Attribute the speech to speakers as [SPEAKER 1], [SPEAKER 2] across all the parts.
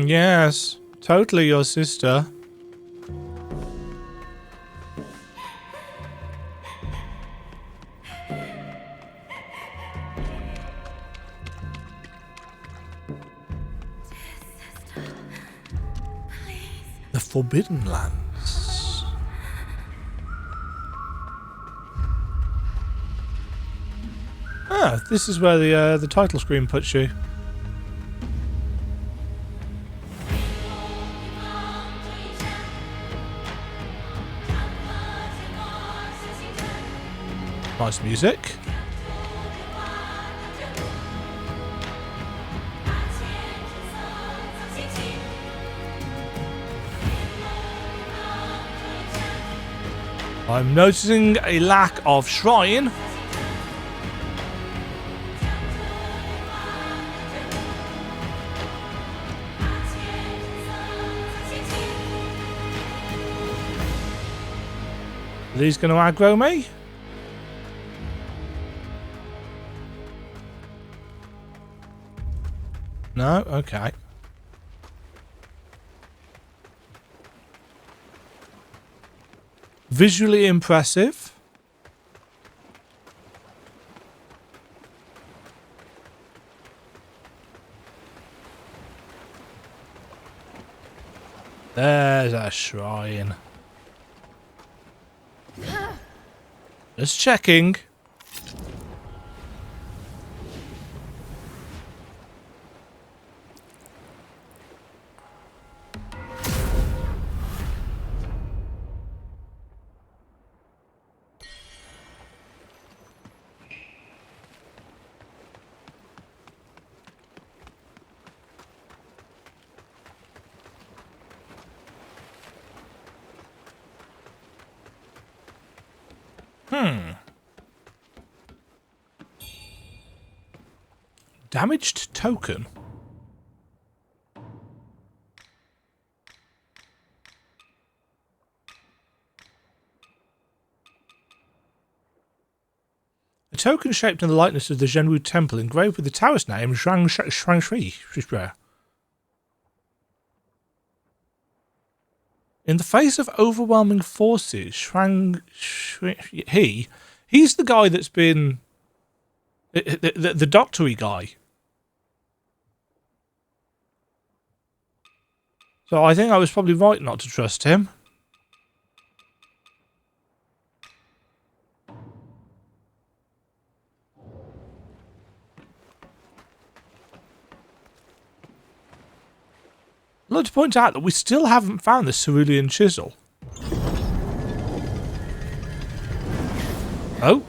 [SPEAKER 1] Yes. Totally your sister. The Forbidden Lands. Ah, this is where the title screen puts you. Nice music. I'm noticing a lack of shrine. Are these going to aggro me? No? Okay. Visually impressive. There's a shrine. Just checking. Damaged token. A token shaped in the likeness of the Zhenwu Temple, engraved with the Taoist name Xuanyangzi. In the face of overwhelming forces, he's the guy that's been the doctory guy. So I think I was probably right not to trust him. I'd like to point out that we still haven't found the cerulean chisel. Oh.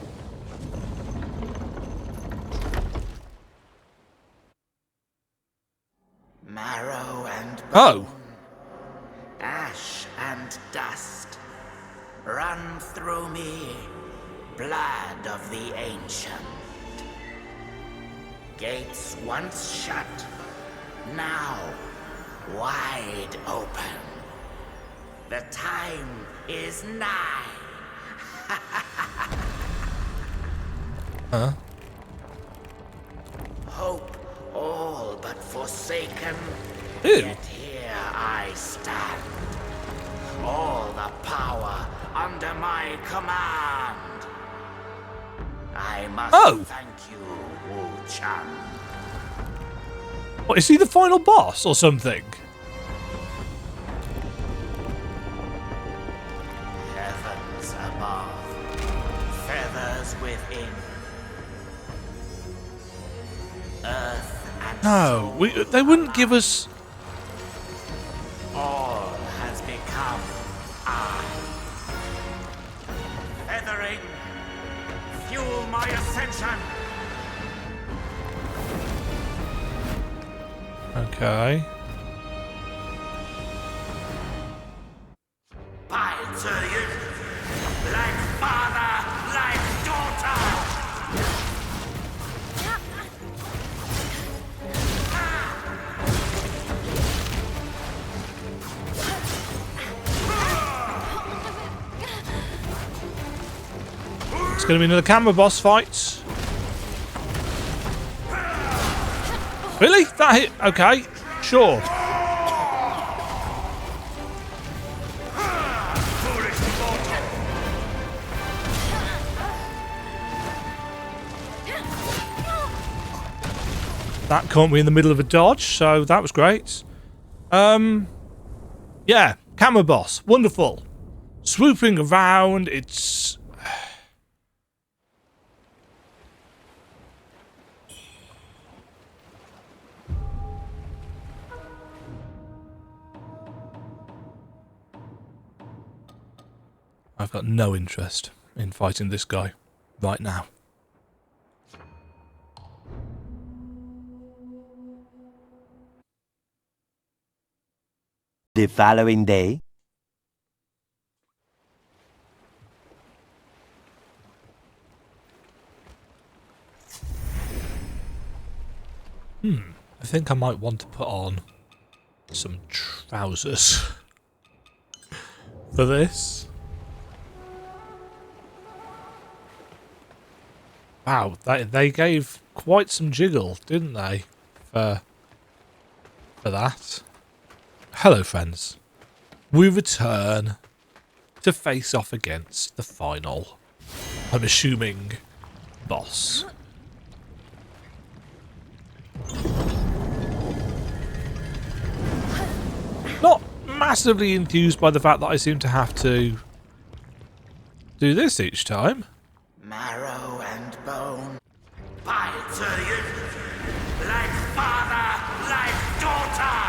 [SPEAKER 2] Marrow and bone,
[SPEAKER 1] Oh.
[SPEAKER 2] ash and dust, run through me, blood of the ancient. Gates once shut, now wide open. The time is nigh.
[SPEAKER 1] Huh?
[SPEAKER 2] Hope all but forsaken.
[SPEAKER 1] Ew.
[SPEAKER 2] Yet here I stand. All the power under my command. I must thank you, Wuchang.
[SPEAKER 1] What, is he the final boss or something?
[SPEAKER 2] Heavens above, feathers within. Earth and
[SPEAKER 1] No,
[SPEAKER 2] soul
[SPEAKER 1] they wouldn't give us...
[SPEAKER 2] all has become I. Feathering, fuel my ascension.
[SPEAKER 1] Okay.
[SPEAKER 2] By you, like father, like daughter.
[SPEAKER 1] It's going to be another camera boss fight. Really? That hit? Okay, sure. That caught me in the middle of a dodge, so that was great. Yeah, camera boss, wonderful. Swooping around, it's... I've got no interest in fighting this guy right now.
[SPEAKER 3] The following day.
[SPEAKER 1] I think I might want to put on some trousers for this. Wow, they gave quite some jiggle, didn't they, for that? Hello, friends. We return to face off against the final, I'm assuming, boss. Not massively enthused by the fact that I seem to have to do this each time.
[SPEAKER 2] Marrow and bone. I'll tell you. Like father, like daughter.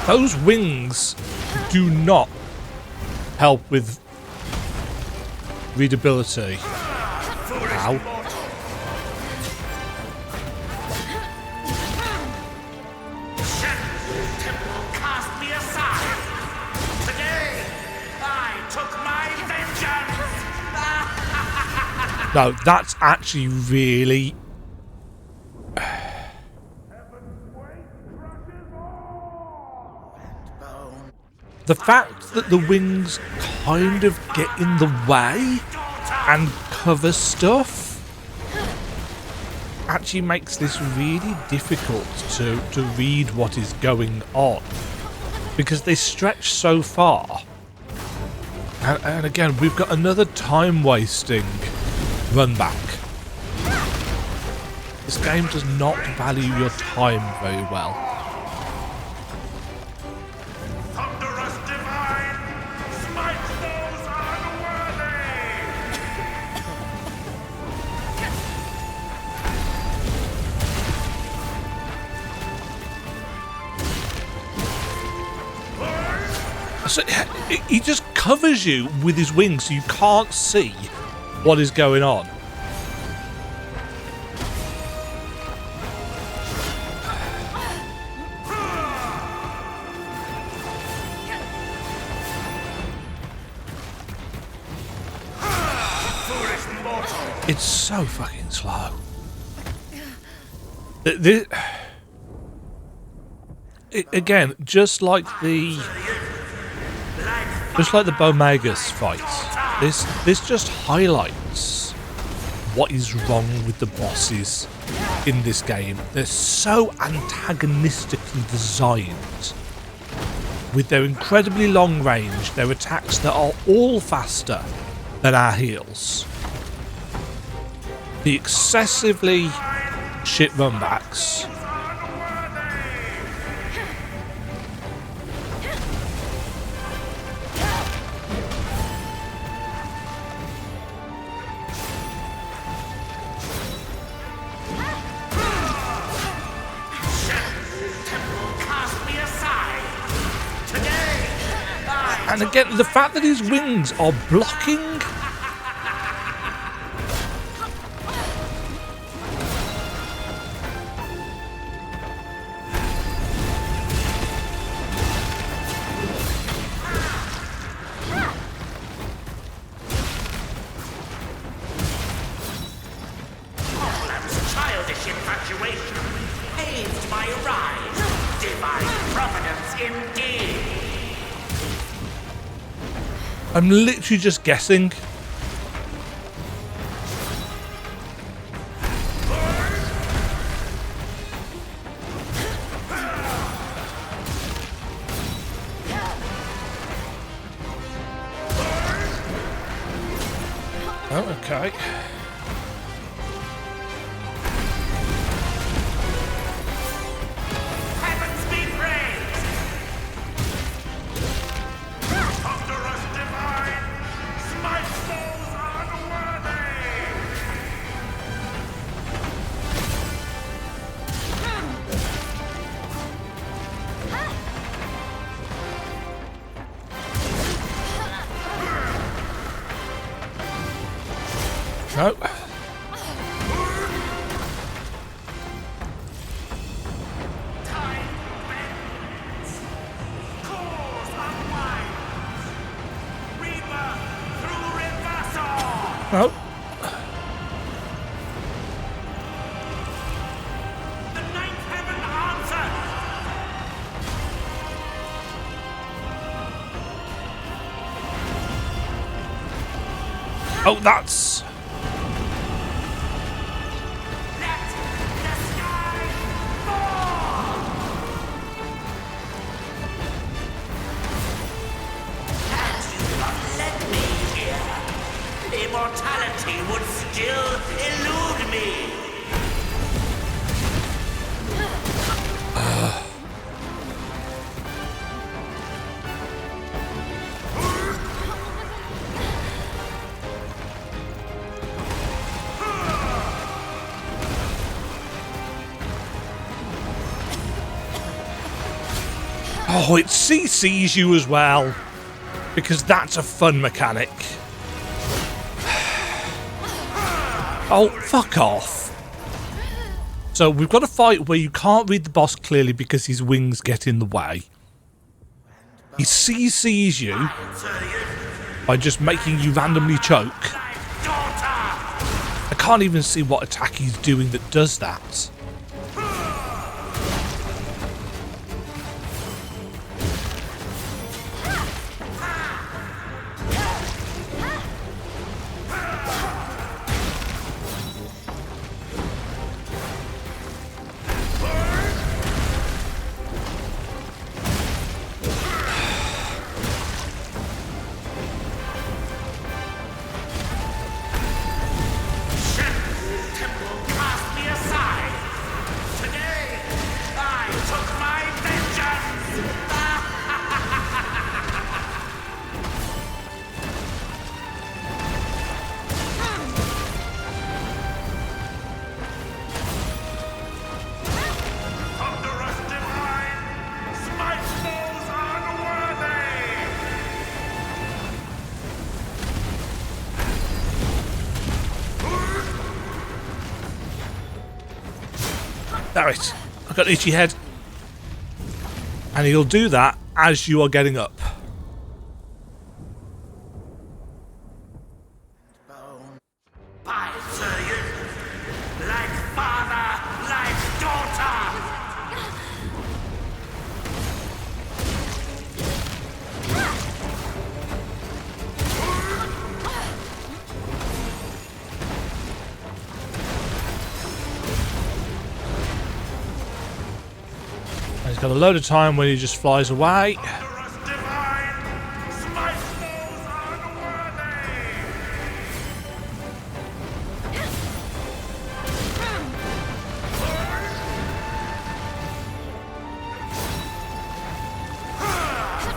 [SPEAKER 1] Those wings do not help with readability. Ow.
[SPEAKER 2] Temple cast me aside. Today, I took my vengeance.
[SPEAKER 1] No, that's actually really... The fact that the wings kind of get in the way and cover stuff actually makes this really difficult to read what is going on, because they stretch so far. And again, we've got another time-wasting run back. This game does not value your time very well.
[SPEAKER 2] Thunderous divine, smite those unworthy.
[SPEAKER 1] So he just covers you with his wings so you can't see what is going on. It's so fucking slow. Again, just like the Bomagus fight, this just highlights what is wrong with the bosses in this game. They're so antagonistically designed, with their incredibly long range, their attacks that are all faster than our heals, the excessively shit runbacks. And again, the fact that his wings are blocking.
[SPEAKER 2] Child childish infatuation paved my rise. Divine providence indeed.
[SPEAKER 1] I'm literally just guessing. Oh, okay.
[SPEAKER 2] Heavens be praised! Thunderous divine, smite foes unworthy!
[SPEAKER 1] No.
[SPEAKER 2] Time bends, cause unwinds, rebirth through reversal!
[SPEAKER 1] No.
[SPEAKER 2] The ninth heaven answers!
[SPEAKER 1] Oh, that's...
[SPEAKER 2] Let the sky fall! Had you not led me here, immortality would still elude me.
[SPEAKER 1] Oh, it CCs you as well. Because that's a fun mechanic. Oh, fuck off. So we've got a fight where you can't read the boss clearly because his wings get in the way. He CCs you by just making you randomly choke. I can't even see what attack he's doing that does that. Damn it, I've got an itchy head. And he'll do that as you are getting up.
[SPEAKER 2] I serve you like father, like daughter.
[SPEAKER 1] And he's got a load of time when he just flies away.
[SPEAKER 2] Thunderous divine, smite foes unworthy.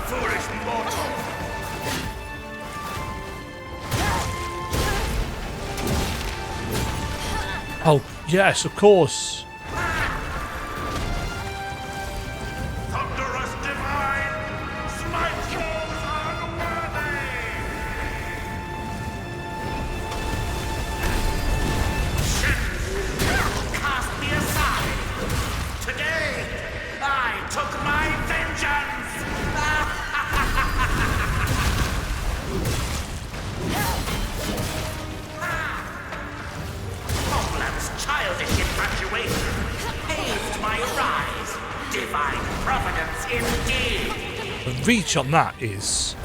[SPEAKER 2] Foolish mortal.
[SPEAKER 1] Oh, yes, of course.
[SPEAKER 2] Thunderous divine, smite foes unworthy. Cast me aside. Today, I took my vengeance. Homeland's childish infatuation infatuation paved my rise. Divine providence indeed.
[SPEAKER 1] The reach on that is...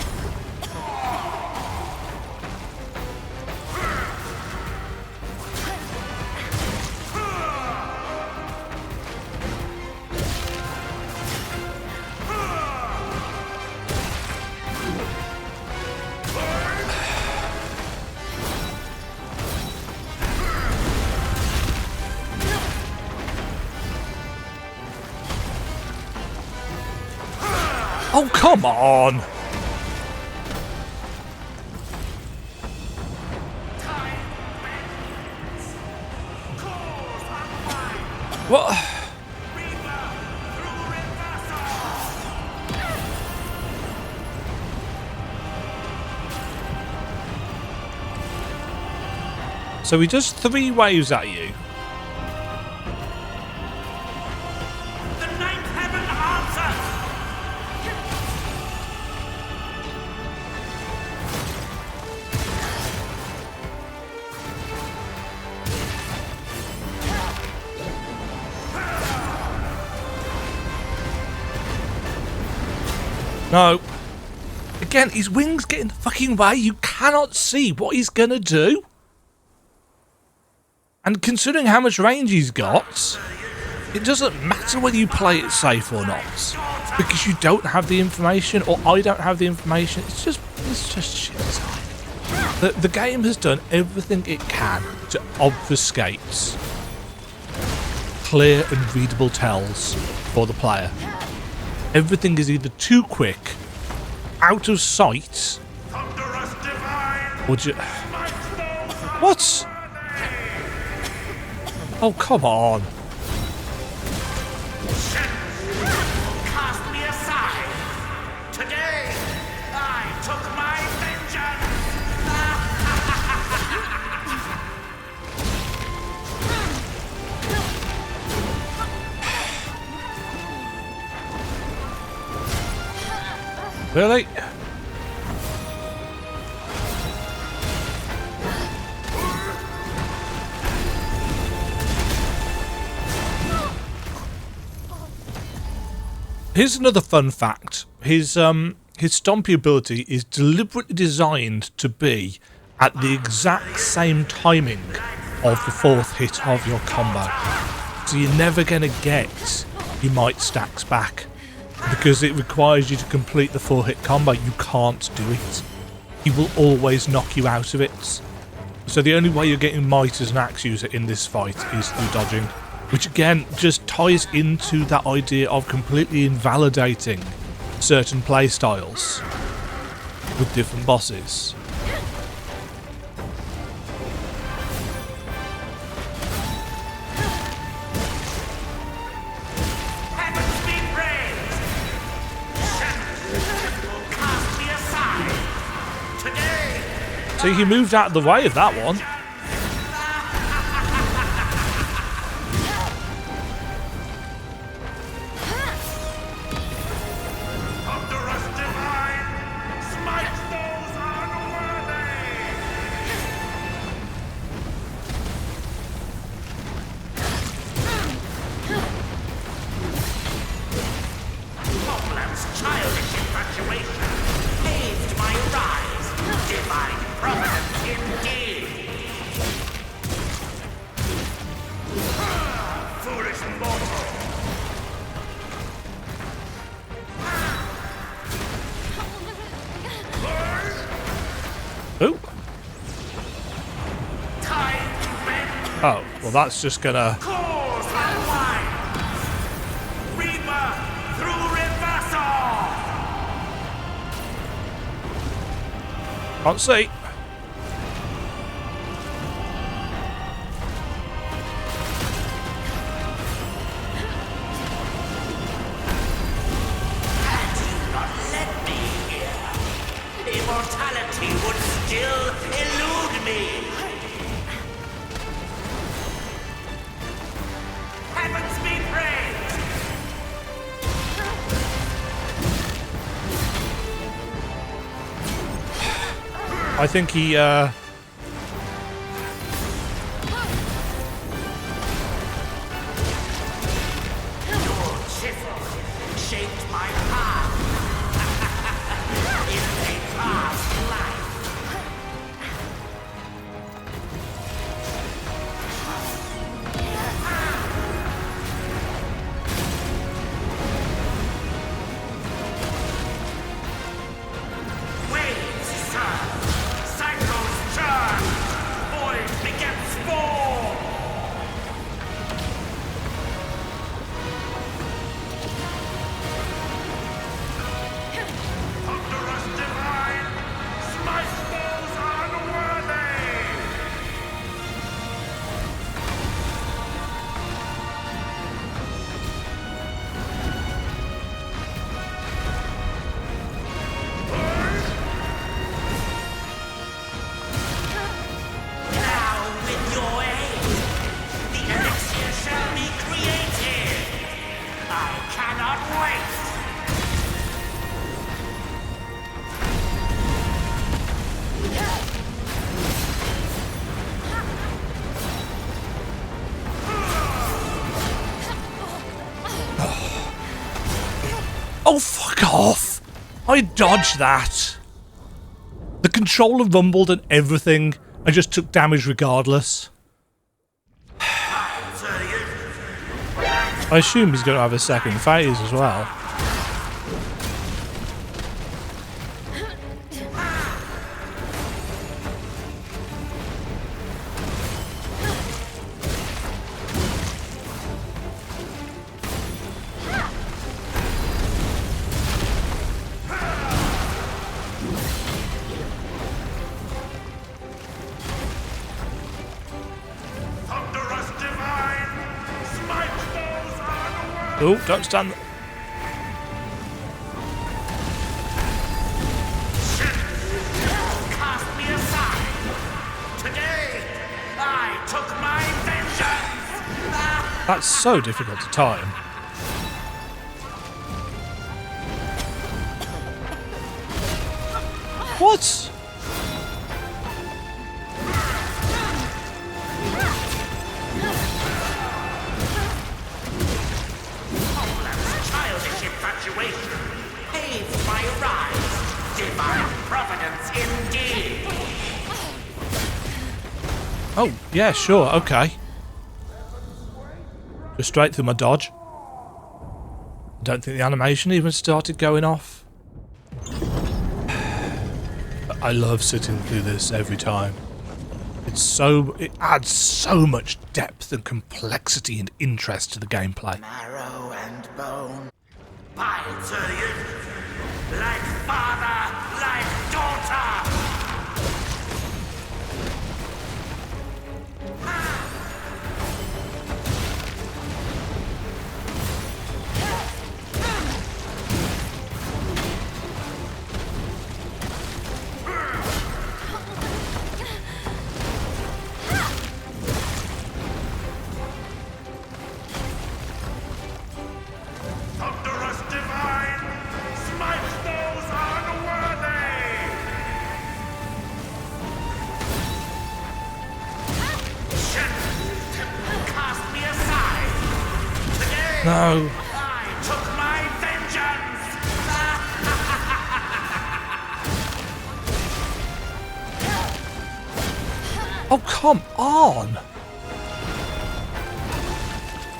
[SPEAKER 1] Oh, come on! What? So he does 3 waves at you.
[SPEAKER 2] The ninth heaven answers.
[SPEAKER 1] No. Again, his wings get in the fucking way. You cannot see what he's gonna do. And considering how much range he's got, it doesn't matter whether you play it safe or not. Because you don't have the information, or I don't have the information. It's just shit time. The game has done everything it can to obfuscate clear and readable tells for the player. Everything is either too quick, out of sight, or just... What? Oh, come on.
[SPEAKER 2] Cast me aside. Today, I took my vengeance.
[SPEAKER 1] Really? Here's another fun fact. His stompy ability is deliberately designed to be at the exact same timing of the 4th hit of your combo. So you're never going to get your might stacks back. Because it requires you to complete the 4-hit combo. You can't do it. He will always knock you out of it. So the only way you're getting might as an axe user in this fight is through dodging. Which again just ties into that idea of completely invalidating certain playstyles with different bosses.
[SPEAKER 2] Heavens be praised. Cast me aside. Today.
[SPEAKER 1] So he moved out of the way of that one.
[SPEAKER 2] Childish infatuation paved my rise. Divine providence indeed. Foolish mortal.
[SPEAKER 1] Ooh.
[SPEAKER 2] Time to bend.
[SPEAKER 1] Oh, well that's just gonna...
[SPEAKER 2] Cause unwind. Reaper through reversal.
[SPEAKER 1] Can't see.
[SPEAKER 2] Had you not led me here, immortality would still elude me. Heavens be praised.
[SPEAKER 1] I think he, Oh, fuck off! I dodged that. The controller rumbled and everything. I just took damage regardless. I assume he's going to have a second phase as well. Oh, don't stand.
[SPEAKER 2] Cast me aside. Today, I took my vengeance.
[SPEAKER 1] That's so difficult to time. What?
[SPEAKER 2] Paved my rise. Divine providence indeed.
[SPEAKER 1] Oh, yeah, sure, okay. Just straight through my dodge. Don't think the animation even started going off. I love sitting through this every time. It adds so much depth and complexity and interest to the gameplay.
[SPEAKER 2] Marrow and bone. By Xuanyangzi, like father, like daughter. Thunderous divine, smite those unworthy. Cast me aside. Today,
[SPEAKER 1] No.
[SPEAKER 2] I took my vengeance.
[SPEAKER 1] Oh, come on!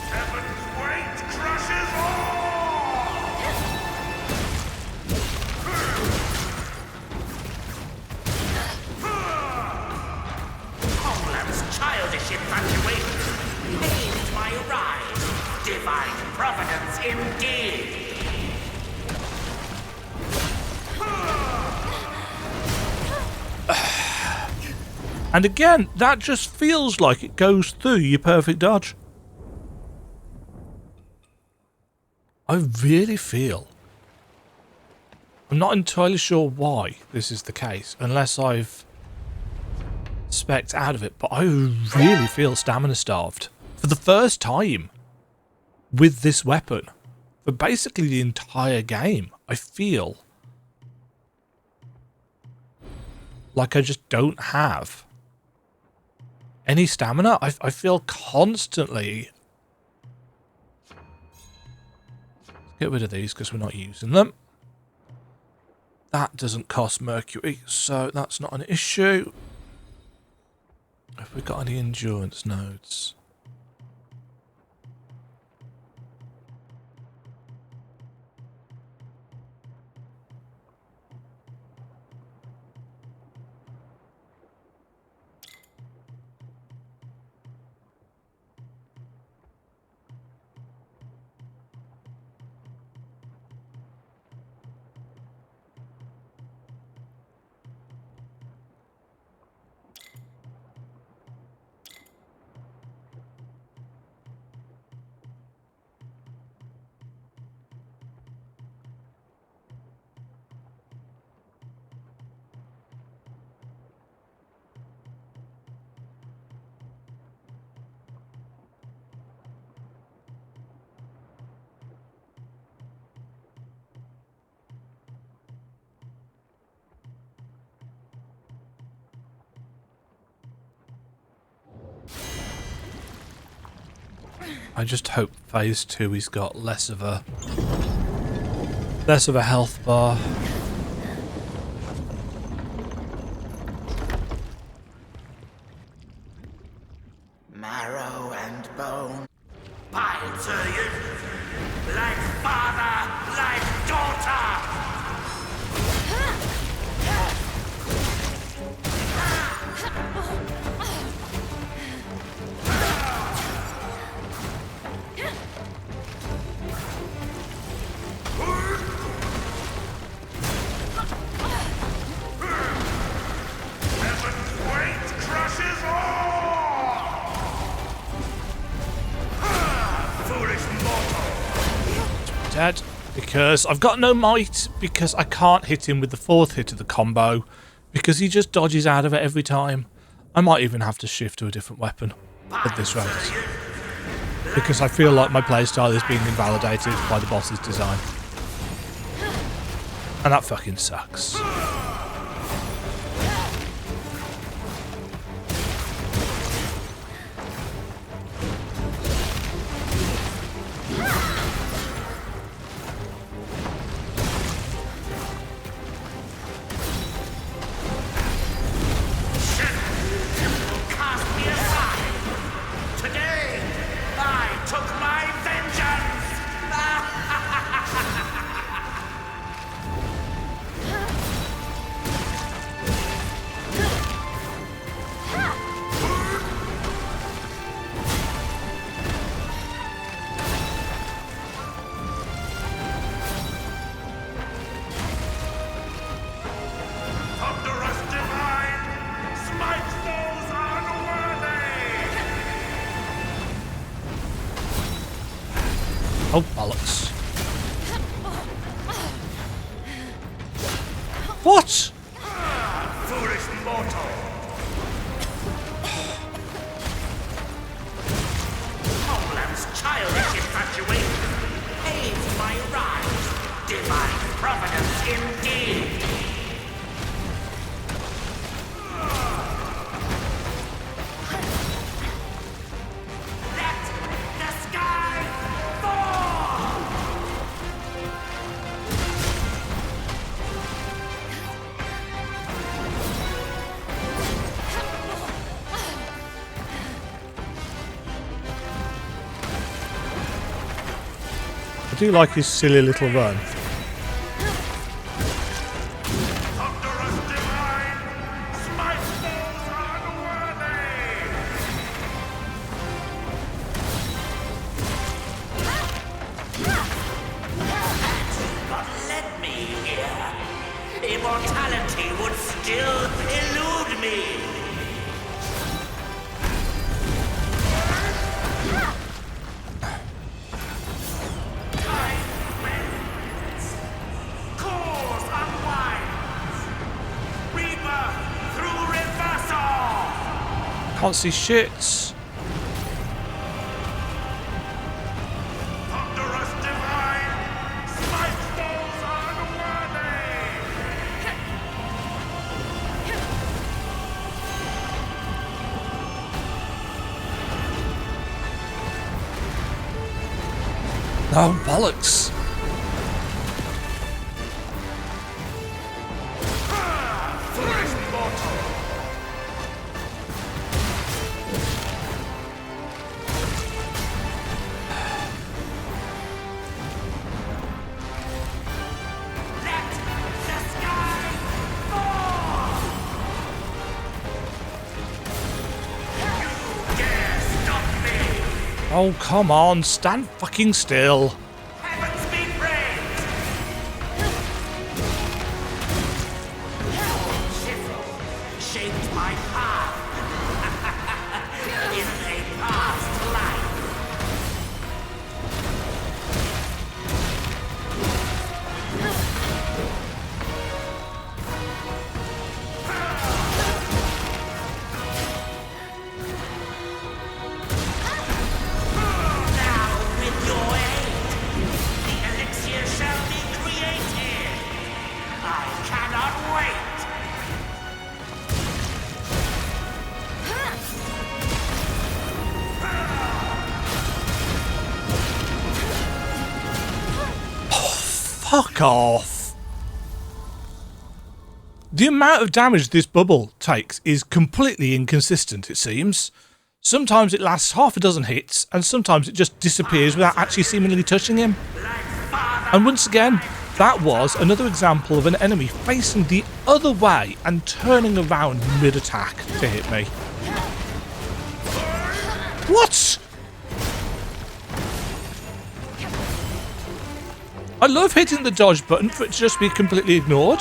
[SPEAKER 2] Heaven's weight crushes all. Homeland's childish infatuation paved my rise. Divine providence indeed.
[SPEAKER 1] And again, that just feels like it goes through your perfect dodge. I really feel... I'm not entirely sure why this is the case, unless I've spec'd out of it, but I really feel stamina starved. For the first time with this weapon, for basically the entire game, I feel like I just don't have any stamina. I feel constantly... Let's get rid of these because we're not using them. That doesn't cost mercury, so that's not an issue. Have we got any endurance nodes? I just hope phase 2 has got less of a Less of a health bar.
[SPEAKER 2] Marrow and bone. Fine, sir, you. Like father, like daughter. Heaven's weight crushes all! Foolish mortal!
[SPEAKER 1] Dead. Because I've got no might, because I can't hit him with the 4th hit of the combo, because he just dodges out of it every time. I might even have to shift to a different weapon at this rate, because I feel like my playstyle is being invalidated by the boss's design. And that fucking sucks.
[SPEAKER 2] Cast me aside! Today, I took my vengeance! Thunderous divine! Smite those unworthy!
[SPEAKER 1] Oh, bollocks. What?
[SPEAKER 2] Foolish mortal! Homeland's childish infatuation aids my rise. Divine providence indeed! Let the sky fall!
[SPEAKER 1] I do like his silly little run.
[SPEAKER 2] Thunderous divine! Smite those unworthy! But let me here. Immortality would still elude me. Time bends. Cause unwinds. Rebirth through reversal.
[SPEAKER 1] Can't see shit.
[SPEAKER 2] Thunderous divine. Smite those unworthy.
[SPEAKER 1] Oh, bollocks.
[SPEAKER 2] Foolish mortal. Let the sky fall. You dare stop me.
[SPEAKER 1] Oh, come on. Stand fucking still.
[SPEAKER 2] Heavens be praised. Your chisel shaped my path. In a past life. Now, with your aid,
[SPEAKER 1] Fuck off. The amount of damage this bubble takes is completely inconsistent, it seems. Sometimes it lasts half a dozen hits, and sometimes it just disappears without actually seemingly touching him. And once again, that was another example of an enemy facing the other way and turning around mid-attack to hit me. What? I love hitting the dodge button for it to just be completely ignored.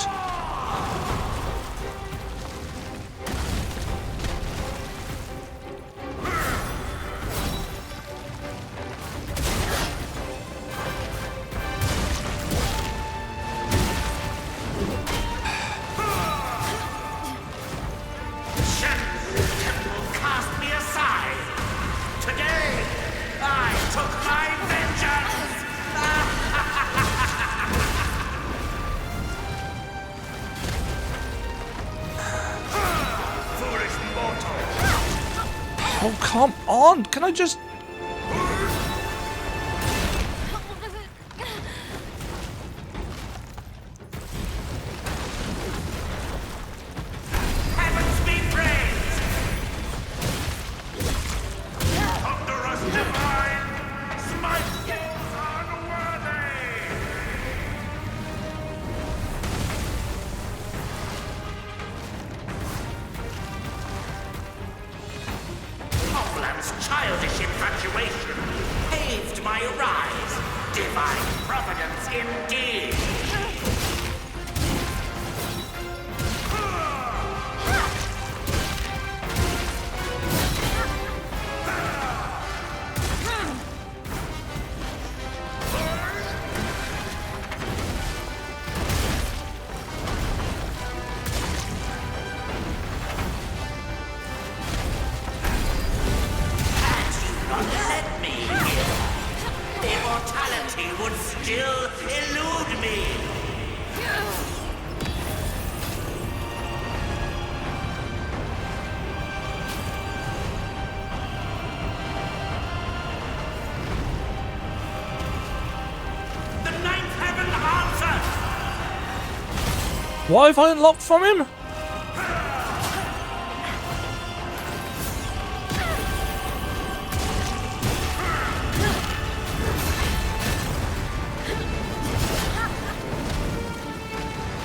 [SPEAKER 1] Oh, come on! Can I just...
[SPEAKER 2] Heavens be praised! Thunderous divine! Smite foes unworthy! Hofland's childish infatuation paved my rise. Divine providence indeed. Let me here. Immortality would still elude me. The ninth heaven answers.
[SPEAKER 1] What have I unlocked from him?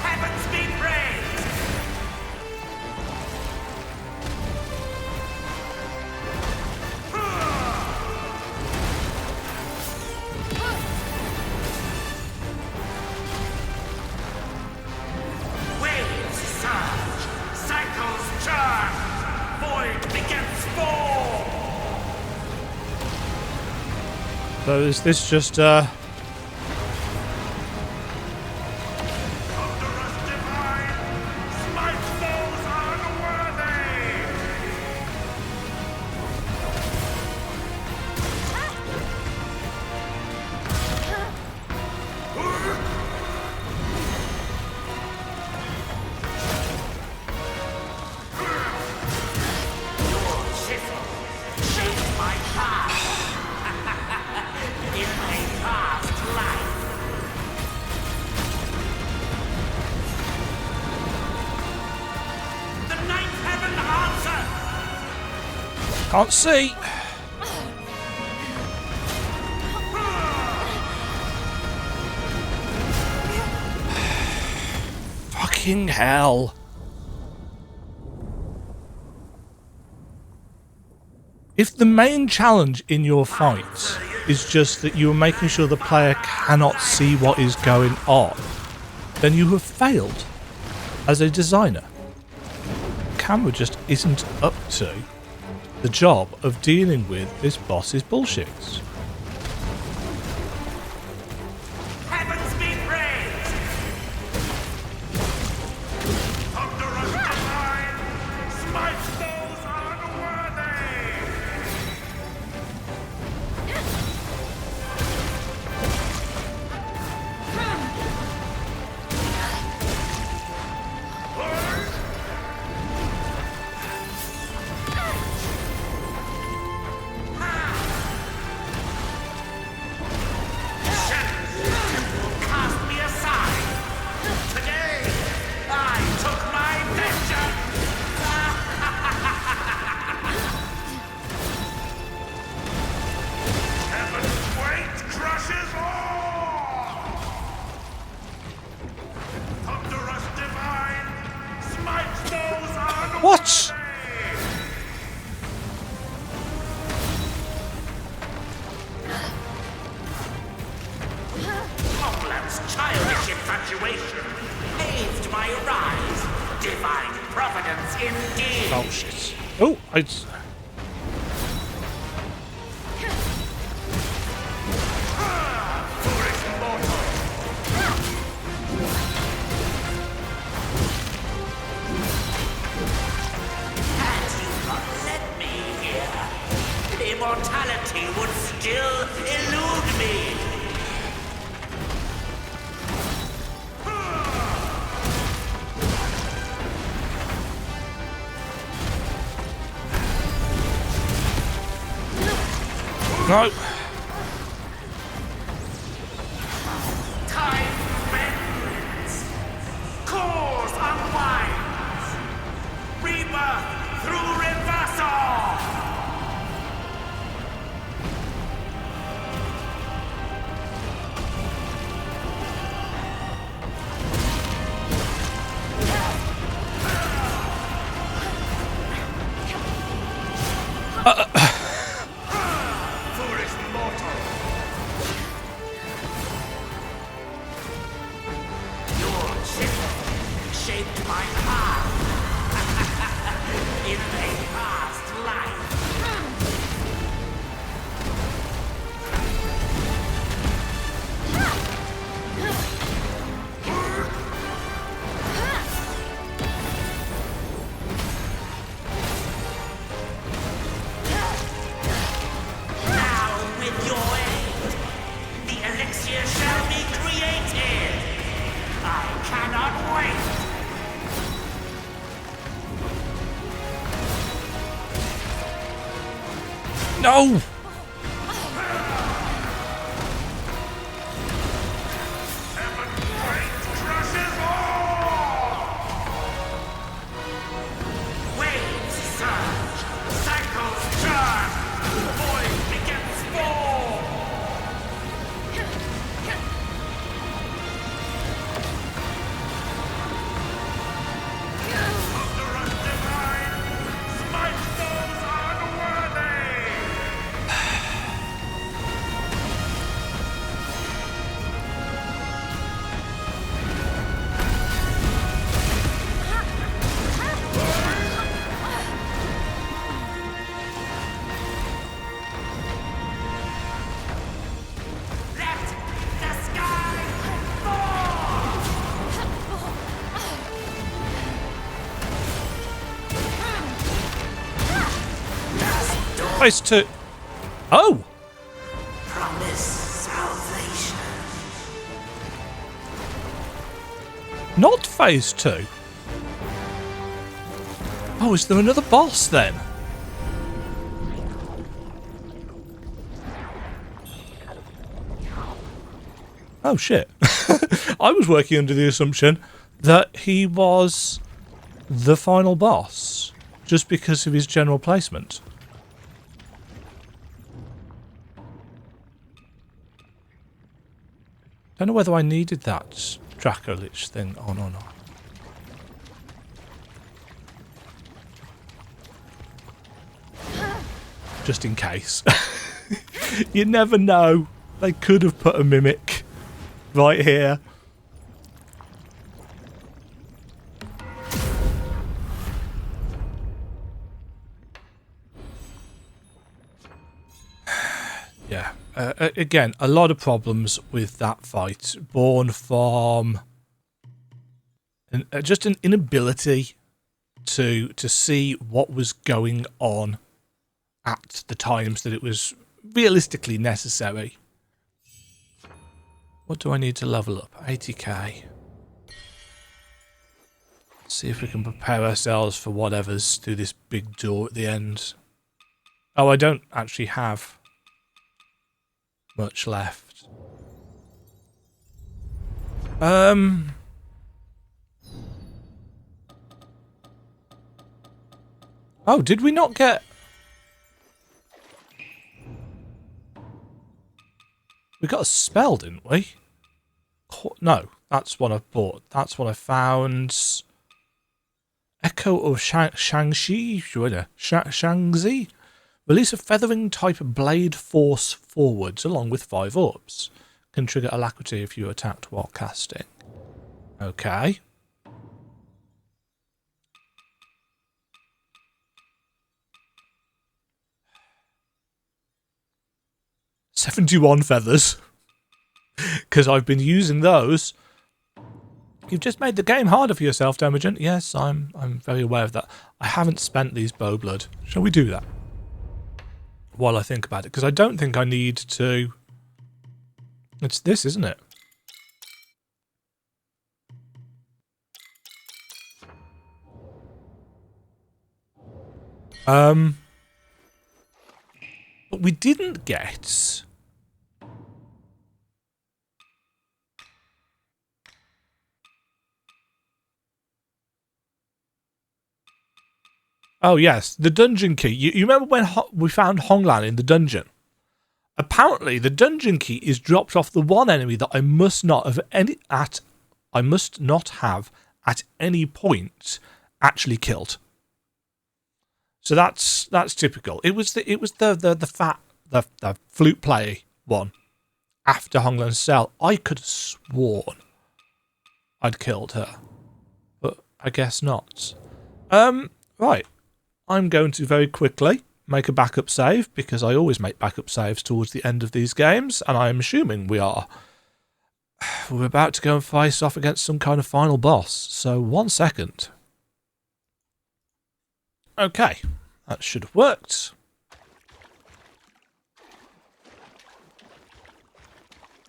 [SPEAKER 2] Heavens be praised. Waves surge, cycles churn, void begets form.
[SPEAKER 1] So is this just,
[SPEAKER 2] Thunderous divine, smite foes unworthy. Your chisel shaped my path. In my past life. The ninth heaven answers.
[SPEAKER 1] can't see. Fucking hell. If the main challenge in your fight is just that you are making sure the player cannot see what is going on, then you have failed as a designer. The camera just isn't up to the job of dealing with this boss's bullshit.
[SPEAKER 2] Heavens be praised. Thunderous divine, smite foes unworthy. situation, paved my rise. Divine providence indeed.
[SPEAKER 1] Oh shit. Oh,
[SPEAKER 2] Foolish mortal. Had you not led me here, immortality would still elude me.
[SPEAKER 1] no.
[SPEAKER 2] Time bends. Cause unwinds. Rebirth through reversal. Foolish mortal. Your chip shaped my path in a past life. Now, with your aid, the elixir shall be created. I cannot wait.
[SPEAKER 1] No.
[SPEAKER 2] Heaven great crushes all. Waves surge, cycles turn, void begets form. Thunderous divine, smite those unworthy. Let the sky fall!
[SPEAKER 1] Phase 2. Oh.
[SPEAKER 2] Promise salvation.
[SPEAKER 1] Not phase 2. Oh, is there another boss then? Oh shit. I was working under the assumption that he was the final boss just because of his general placement. Don't know whether I needed that Draco-Lich thing on or not. Just in case. You never know. They could have put a mimic right here. Yeah. Again, a lot of problems with that fight, born from just an inability to see what was going on at the times that it was realistically necessary. What do I need to level up? 80k. See if we can prepare ourselves for whatever's through this big door at the end. Oh, I don't actually have much left. Oh, did we not get... We got a spell, didn't we? No, that's what I bought. That's what I found. Echo of Xuanyangzi. Release a feathering type blade force forwards along with 5 orbs. Can trigger alacrity if you attacked while casting. Okay. $71 feathers. Because I've been using those. You've just made the game harder for yourself, Demagen. Yes, I'm very aware of that. I haven't spent these bow blood. Shall we do that? While I think about it. Because I don't think I need to... It's this, isn't it? But we didn't get... Oh, yes, the dungeon key. You remember when we found Honglan in the dungeon? Apparently, the dungeon key is dropped off the one enemy that I must not have at any point actually killed. So that's typical. It was the flute player one after Honglan's cell. I could have sworn I'd killed her, but I guess not. Right. I'm going to very quickly make a backup save, because I always make backup saves towards the end of these games, and I'm assuming we're about to go and face off against some kind of final boss. So 1 second. Okay, that should have worked.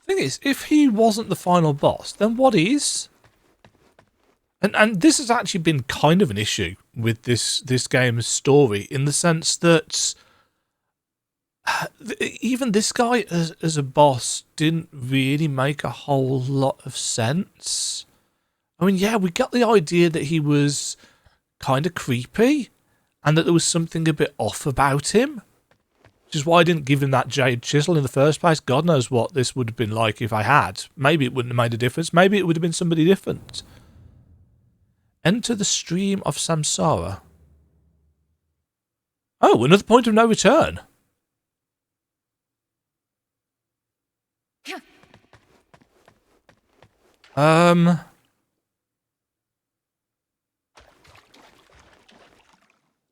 [SPEAKER 1] Thing is, if he wasn't the final boss, then what is? And this has actually been kind of an issue with this game's story, in the sense that even this guy as a boss didn't really make a whole lot of sense. I mean, yeah, we got the idea that he was kind of creepy and that there was something a bit off about him, which is why I didn't give him that jade chisel in the first place. God knows what this would have been like if I had. Maybe it wouldn't have made a difference. Maybe it would have been somebody different. Enter the stream of samsara. Oh, another point of no return.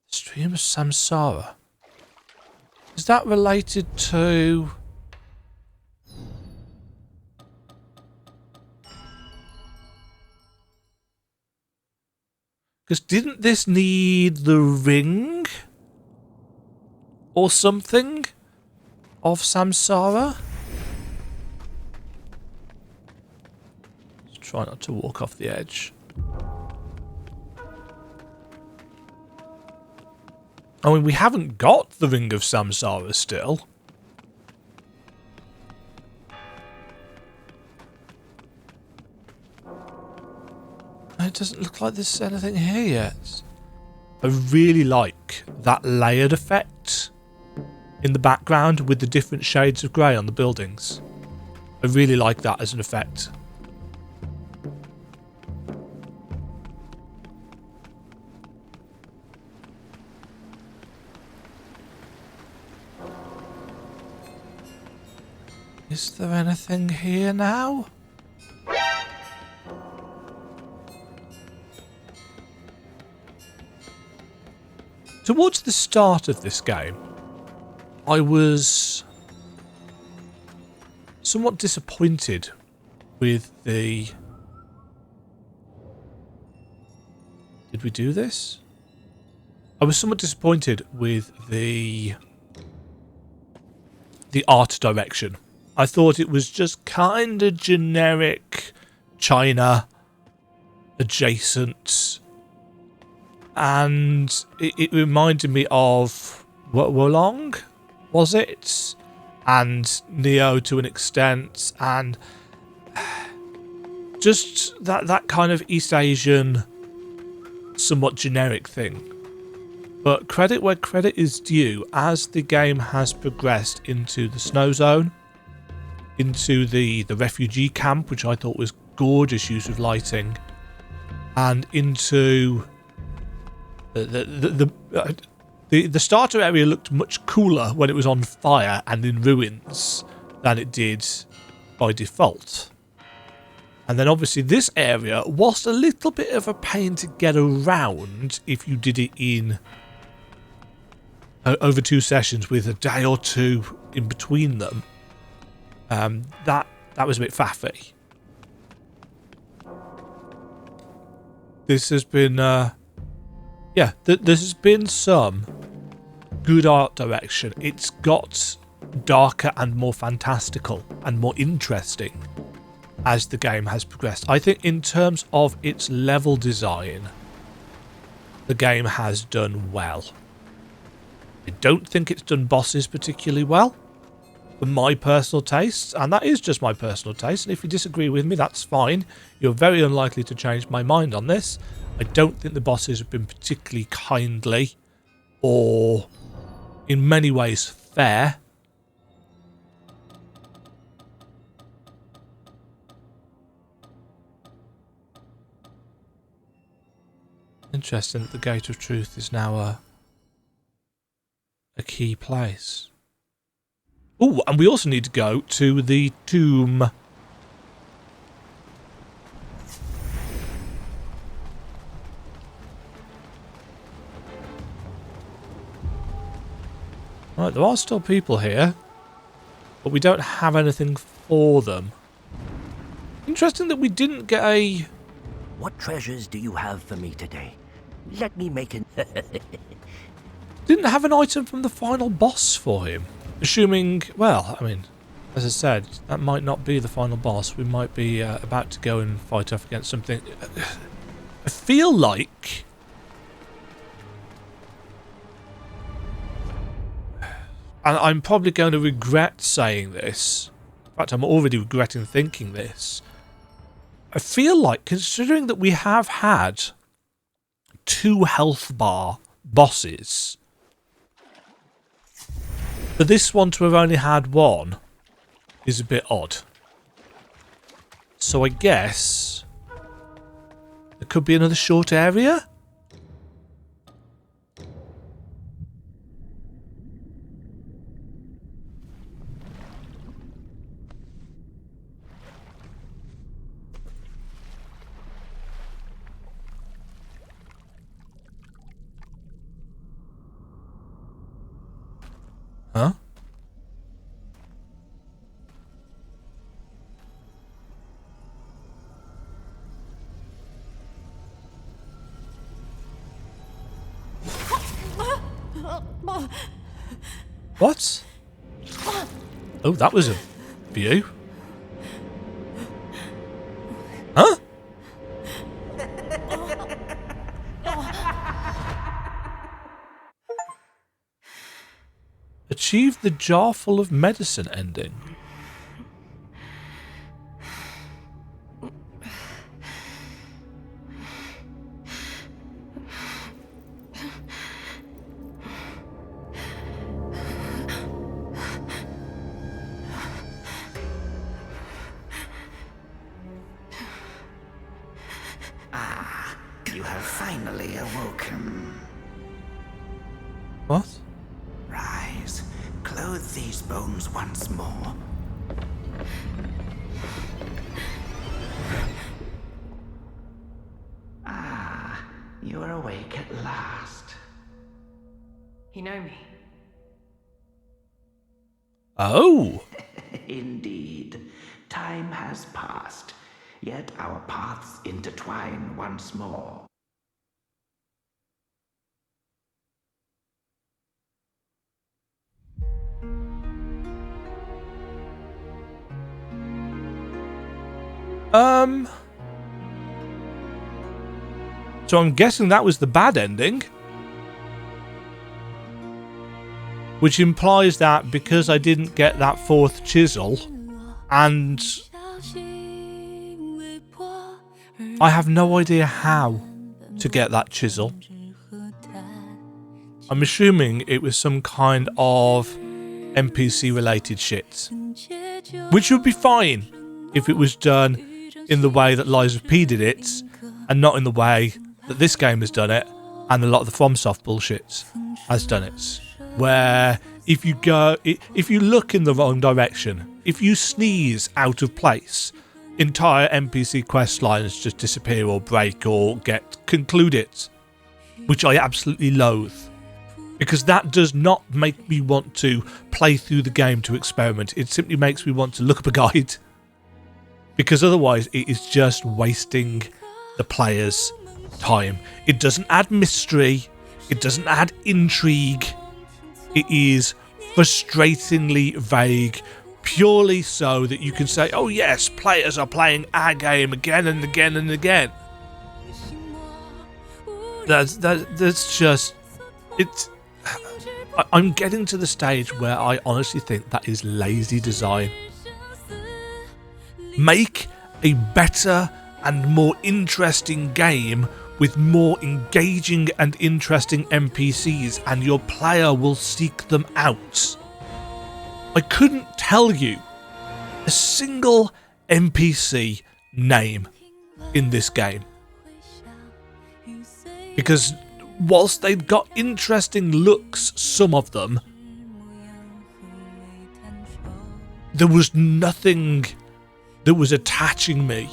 [SPEAKER 1] Stream of samsara. Is that related to... Because didn't this need the ring? Or something? Of samsara? Let's try not to walk off the edge. I mean, we haven't got the ring of samsara still. It doesn't look like there's anything here yet. I really like that layered effect in the background with the different shades of grey on the buildings. I really like that as an effect. Is there anything here now? Towards the start of this game, I was somewhat disappointed with the... Did we do this? I was somewhat disappointed with the art direction. I thought it was just kind of generic China adjacent. And it reminded me of Wuchang, was it? And Neo to an extent, and just that kind of East Asian, somewhat generic thing. But credit where credit is due, as the game has progressed into the snow zone, into the refugee camp, which I thought was gorgeous use of lighting, and into... The starter area looked much cooler when it was on fire and in ruins than it did by default. And then obviously this area was a little bit of a pain to get around if you did it in over 2 sessions with a day or 2 in between them. That was a bit faffy. This has been, yeah, this has been some good art direction. It's got darker and more fantastical and more interesting as the game has progressed. I think in terms of its level design, the game has done well. I don't think it's done bosses particularly well, for my personal tastes, and that is just my personal taste, and if you disagree with me, that's fine. You're very unlikely to change my mind on this. I don't think the bosses have been particularly kindly or in many ways fair. Interesting that the Gate of Truth is now a key place. Oh, and we also need to go to the tomb. Right, there are still people here, but we don't have anything for them. Interesting that we didn't get a...
[SPEAKER 3] What treasures do you have for me today? Let me make an...
[SPEAKER 1] Didn't have an item from the final boss for him. Assuming, well, I mean, as I said, that might not be the final boss. We might be about to go and fight off against something. I feel like... And I'm probably going to regret saying this. In fact, I'm already regretting thinking this. I feel like, considering that we have had 2 health bar bosses, for this one to have only had 1 is a bit odd. So I guess there could be another short area? Huh? What? Oh, that was a view. Huh? Achieve the jar full of medicine ending.
[SPEAKER 2] Ah, you have finally awoken.
[SPEAKER 1] What?
[SPEAKER 2] Rise, clothe these bones once more. Ah, you are awake at last.
[SPEAKER 4] You know me.
[SPEAKER 1] Oh!
[SPEAKER 2] Indeed, time has passed, yet our paths intertwine once more.
[SPEAKER 1] So I'm guessing that was the bad ending. Which implies that because I didn't get that 4th chisel, and I have no idea how to get that chisel. I'm assuming it was some kind of NPC related shit. Which would be fine if it was done in the way that Lies of P did it, and not in the way that this game has done it, and a lot of the FromSoft bullshit has done it. Where if you look in the wrong direction, if you sneeze out of place, entire NPC quest lines just disappear or break or get concluded, which I absolutely loathe, because that does not make me want to play through the game to experiment. It simply makes me want to look up a guide, because otherwise it is just wasting the player's time. It doesn't add mystery, it doesn't add intrigue, it is frustratingly vague, purely so that you can say, oh yes, players are playing our game again and again and again. That's just, it's, I'm getting to the stage where I honestly think that is lazy design. Make a better and more interesting game with more engaging and interesting NPCs, and your player will seek them out. I couldn't tell you a single NPC name in this game, because whilst they've got interesting looks, some of them, there was nothing that was attaching me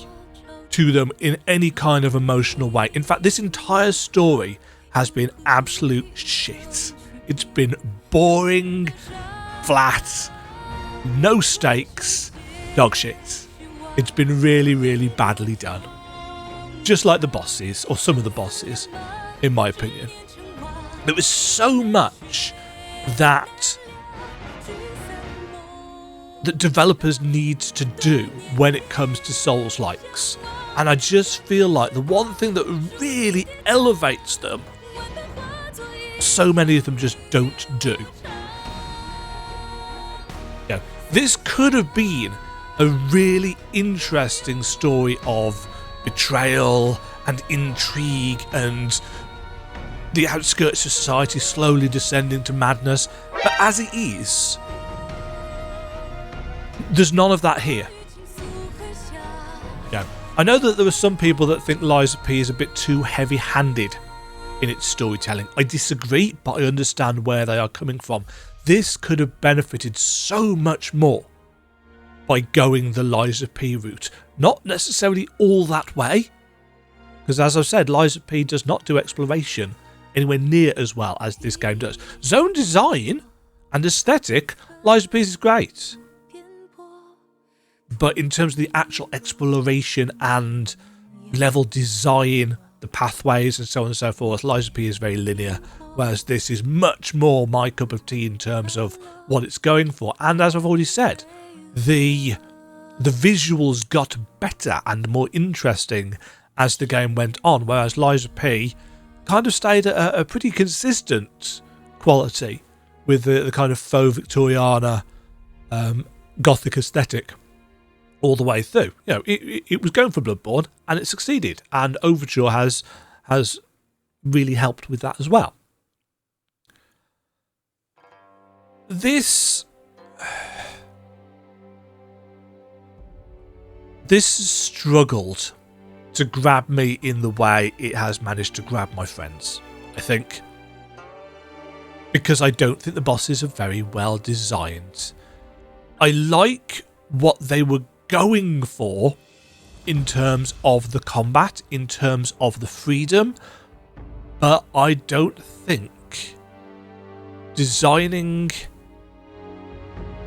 [SPEAKER 1] to them in any kind of emotional way. In fact, this entire story has been absolute shit. It's been boring, flat, no stakes, dog shit. It's been really, really badly done. Just like the bosses, or some of the bosses, in my opinion. There was so much that developers need to do when it comes to Souls-likes. And I just feel like the one thing that really elevates them, so many of them just don't do. Yeah, this could have been a really interesting story of betrayal and intrigue and the outskirts of society slowly descending to madness. But as it is, there's none of that here. Yeah. I know that there are some people that think Lies of P is a bit too heavy-handed in its storytelling. I disagree, but I understand where they are coming from. This could have benefited so much more by going the Lies of P route. Not necessarily all that way, because as I've said, Lies of P does not do exploration anywhere near as well as this game does. Zone design and aesthetic, Lies of P is great. But in terms of the actual exploration and level design, the pathways and so on and so forth, Lies of P is very linear, whereas this is much more my cup of tea in terms of what it's going for. And as I've already said, the visuals got better and more interesting as the game went on, whereas Lies of P kind of stayed at a pretty consistent quality with the kind of faux Victoriana gothic aesthetic all the way through. You know, it was going for Bloodborne and it succeeded, and Overture has really helped with that as well. This struggled to grab me in the way it has managed to grab my friends, I think, because I don't think the bosses are very well designed. I like what they were going for in terms of the combat, in terms of the freedom, but I don't think designing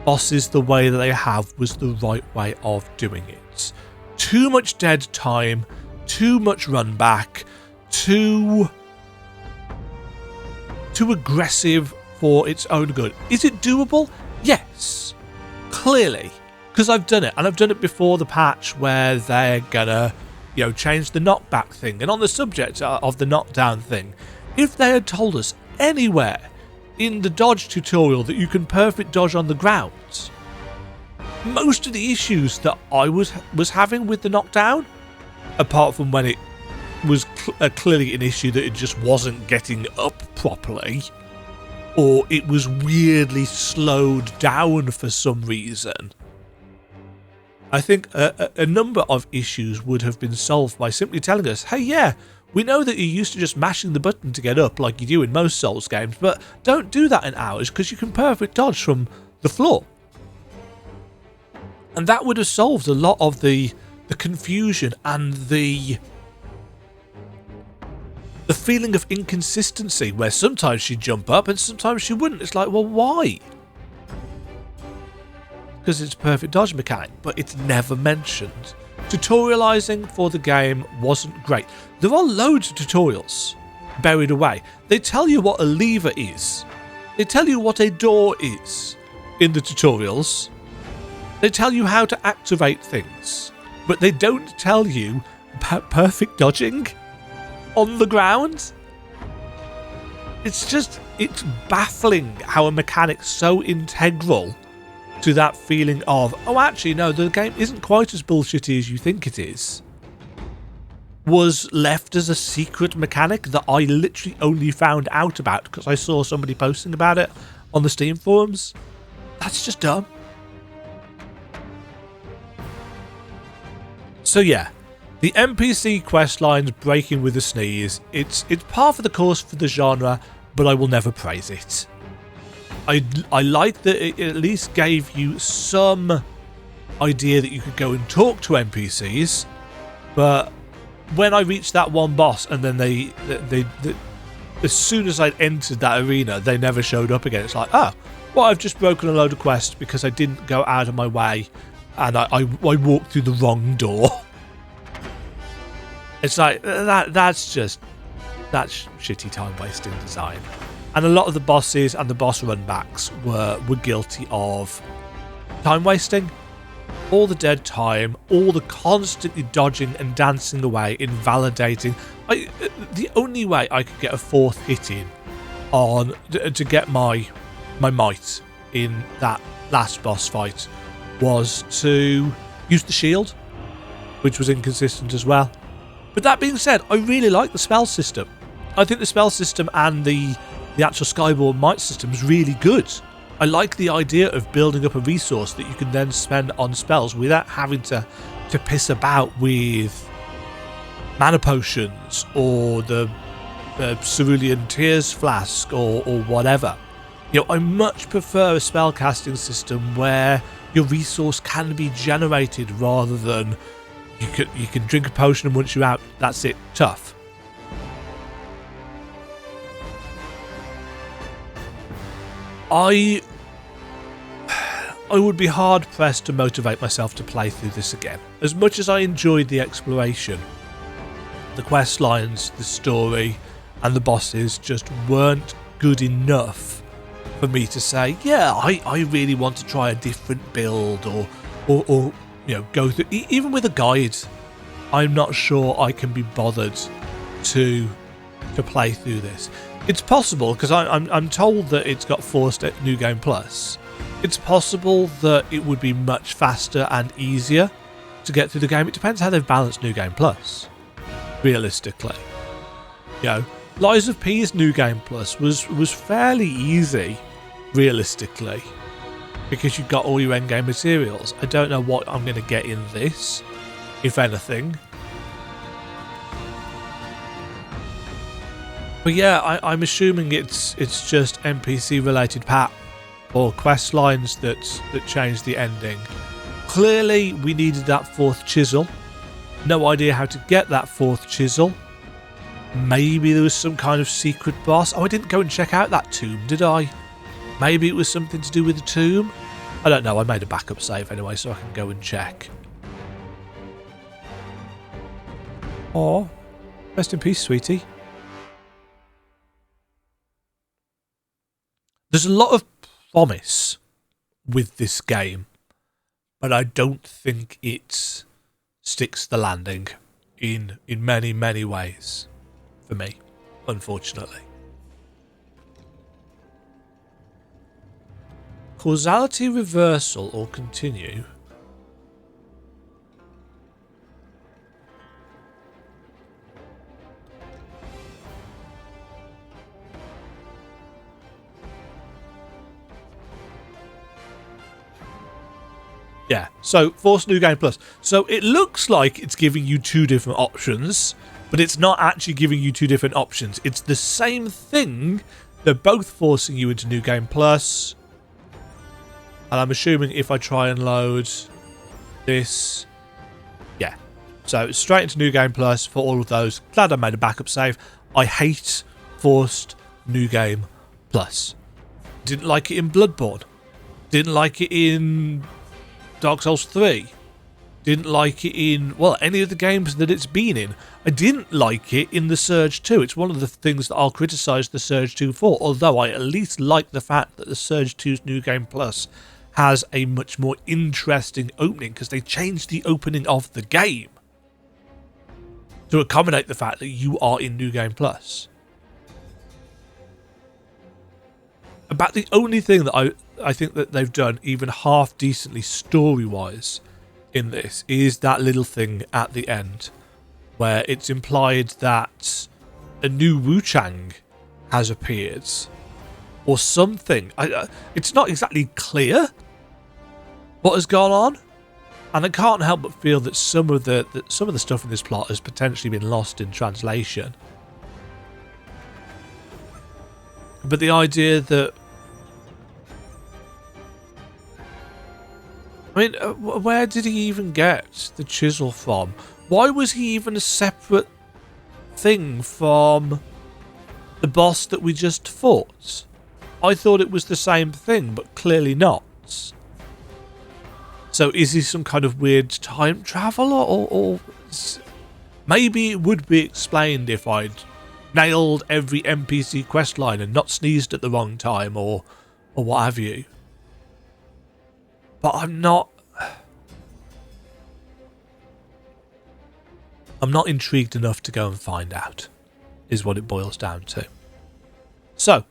[SPEAKER 1] bosses the way that they have was the right way of doing it. Too much dead time, too much run back, too aggressive for its own good. Is it doable? Yes, clearly. Because I've done it, and I've done it before the patch where they're gonna, change the knockback thing. And on the subject of the knockdown thing, if they had told us anywhere in the dodge tutorial that you can perfect dodge on the ground, most of the issues that I was having with the knockdown, apart from when it was clearly an issue that it just wasn't getting up properly, or it was weirdly slowed down for some reason, I think a number of issues would have been solved by simply telling us, hey, yeah, we know that you're used to just mashing the button to get up like you do in most Souls games, but don't do that in ours because you can perfect dodge from the floor. And that would have solved a lot of the the confusion and the feeling of inconsistency, where sometimes she'd jump up and sometimes she wouldn't. It's like, well, why? Because it's a perfect dodge mechanic, but it's never mentioned. Tutorializing for the game wasn't great. There are loads of tutorials buried away. They tell you what a lever is. They tell you what a door is in the tutorials. They tell you how to activate things, but they don't tell you about perfect dodging on the ground. It's baffling how a mechanic so integral to that feeling of, oh, actually, no, the game isn't quite as bullshitty as you think it is, was left as a secret mechanic that I literally only found out about because I saw somebody posting about it on the Steam forums. That's just dumb. So yeah, the NPC questlines breaking with a sneeze, it's par for the course for the genre, but I will never praise it. I like that it at least gave you some idea that you could go and talk to NPCs, but when I reached that one boss and then they as soon as I'd entered that arena, they never showed up again. It's like, oh, well, I've just broken a load of quests because I didn't go out of my way and I walked through the wrong door. It's like, that's shitty time wasting design. And a lot of the bosses and the boss runbacks were guilty of time wasting. All the dead time, all the constantly dodging and dancing away, invalidating. The only way I could get a fourth hit in to get my might in that last boss fight was to use the shield, which was inconsistent as well. But that being said, I really like the spell system. I think the spell system and the actual Skyborn might system is really good. I like the idea of building up a resource that you can then spend on spells without having to piss about with mana potions or the Cerulean Tears Flask or whatever. You know, I much prefer a spellcasting system where your resource can be generated rather than you can drink a potion and once you're out, that's it, tough. I would be hard pressed to motivate myself to play through this again. As much as I enjoyed the exploration, the quest lines, the story, and the bosses just weren't good enough for me to say, yeah, I really want to try a different build or you know, go through. Even with a guide, I'm not sure I can be bothered to play through this. It's possible because I'm told that it's got forced New Game Plus. It's possible that it would be much faster and easier to get through the game. It depends how they've balanced New Game Plus, realistically. You know, Lies of P's New Game Plus was fairly easy, realistically, because you've got all your endgame materials. I don't know what I'm going to get in this, if anything. But yeah, I'm assuming it's just NPC related pat or quest lines that change the ending. Clearly we needed that fourth chisel. No idea how to get that fourth chisel. Maybe there was some kind of secret boss. Oh, I didn't go and check out that tomb, did I? Maybe it was something to do with the tomb. I don't know, I made a backup save anyway so I can go and check. Oh, rest in peace, sweetie. There's a lot of promise with this game, but I don't think it sticks the landing in many, many ways for me, unfortunately. Causality reversal or continue. Yeah, so Force New Game Plus. So it looks like it's giving you two different options, but it's not actually giving you two different options. It's the same thing. They're both forcing you into New Game Plus. And I'm assuming if I try and load this, yeah, So straight into New Game Plus for all of those. Glad I made a backup save. I hate forced New Game Plus. Didn't like it in Bloodborne. Didn't like it in Dark Souls 3. Didn't like it in, well, any of the games that it's been in. I didn't like it in the Surge 2. It's one of the things that I'll criticise the Surge 2 for, although I at least like the fact that the Surge 2's New Game Plus has a much more interesting opening, because they changed the opening of the game to accommodate the fact that you are in New Game Plus. About the only thing that I think that they've done even half decently story-wise in this is that little thing at the end where it's implied that a new Wuchang has appeared or something. It's not exactly clear what has gone on, and I can't help but feel that some of the stuff in this plot has potentially been lost in translation. But the idea that, I mean, where did he even get the chisel from? Why was he even a separate thing from the boss that we just fought? I thought it was the same thing, but clearly not. So is he some kind of weird time traveler, or maybe it would be explained if I'd nailed every NPC questline and not sneezed at the wrong time, or what have you. But I'm not intrigued enough to go and find out, is what it boils down to. So,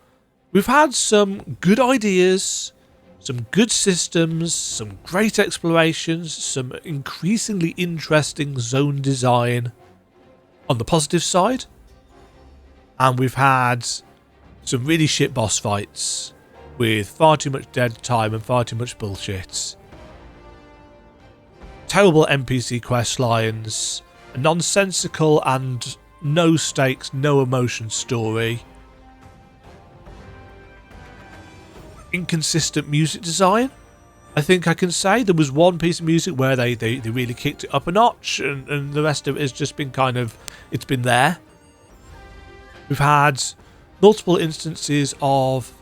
[SPEAKER 1] we've had some good ideas, some good systems, some great explorations, some increasingly interesting zone design on the positive side, and we've had some really shit boss fights with far too much dead time and far too much bullshit. Terrible NPC quest lines, a nonsensical and no stakes, no emotion story. Inconsistent music design, I think I can say. There was one piece of music where they really kicked it up a notch, and the rest of it has just been kind of, it's been there. We've had multiple instances of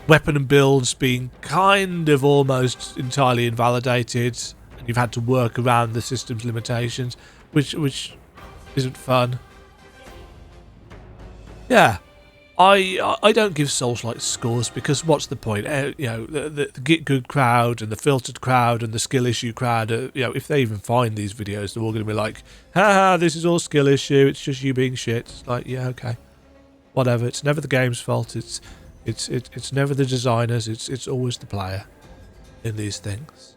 [SPEAKER 1] weapon and builds being kind of almost entirely invalidated, and you've had to work around the system's limitations, which isn't fun. Yeah, I don't give Souls-like scores, because what's the point? You know, the Get Good crowd and the filtered crowd and the skill issue crowd, you know, if they even find these videos, they're all going to be like, haha, this is all skill issue, it's just you being shit. It's like, yeah, okay, whatever. It's never the game's fault. It's never the designers. It's always the player in these things.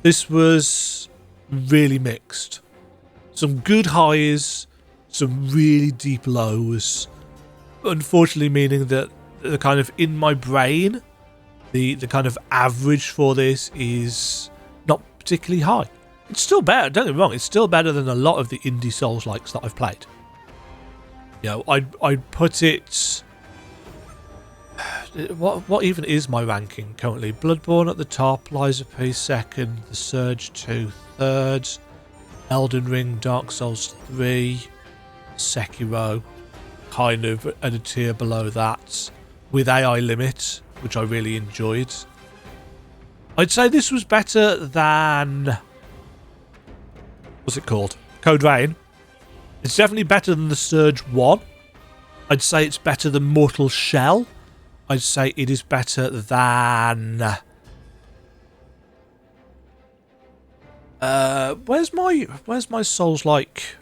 [SPEAKER 1] This was really mixed. Some good highs, some really deep lows. Unfortunately, meaning that the kind of in my brain, the kind of average for this is not particularly high. It's still better, don't get me wrong, it's still better than a lot of the indie Souls-likes that I've played. You know, I'd put it... What even is my ranking currently? Bloodborne at the top, Lies of P second, The Surge 2 third, Elden Ring, Dark Souls 3, Sekiro kind of at a tier below that, with AI Limit, which I really enjoyed. I'd say this was better than... what's it called? Code Vein. It's definitely better than the Surge 1. I'd say it's better than Mortal Shell. I'd say it is better than... where's my Souls-like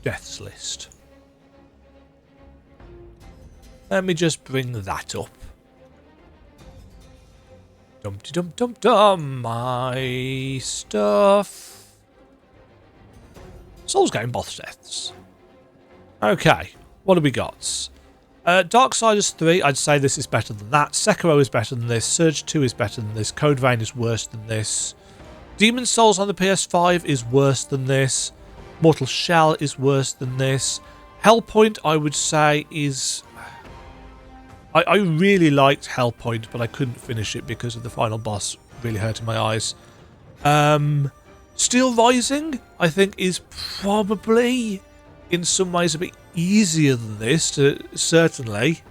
[SPEAKER 1] deaths list? Let me just bring that up. Dum-de-dum-dum-dum. My stuff. Souls game boss deaths. Okay, what have we got? Darksiders 3, I'd say this is better than that. Sekiro is better than this. Surge 2 is better than this. Code Vein is worse than this. Demon's Souls on the PS5 is worse than this. Mortal Shell is worse than this. Hellpoint, I would say, is... I really liked Hellpoint, but I couldn't finish it because of the final boss really hurting my eyes. Steel Rising, I think, is probably in some ways a bit easier than this, certainly.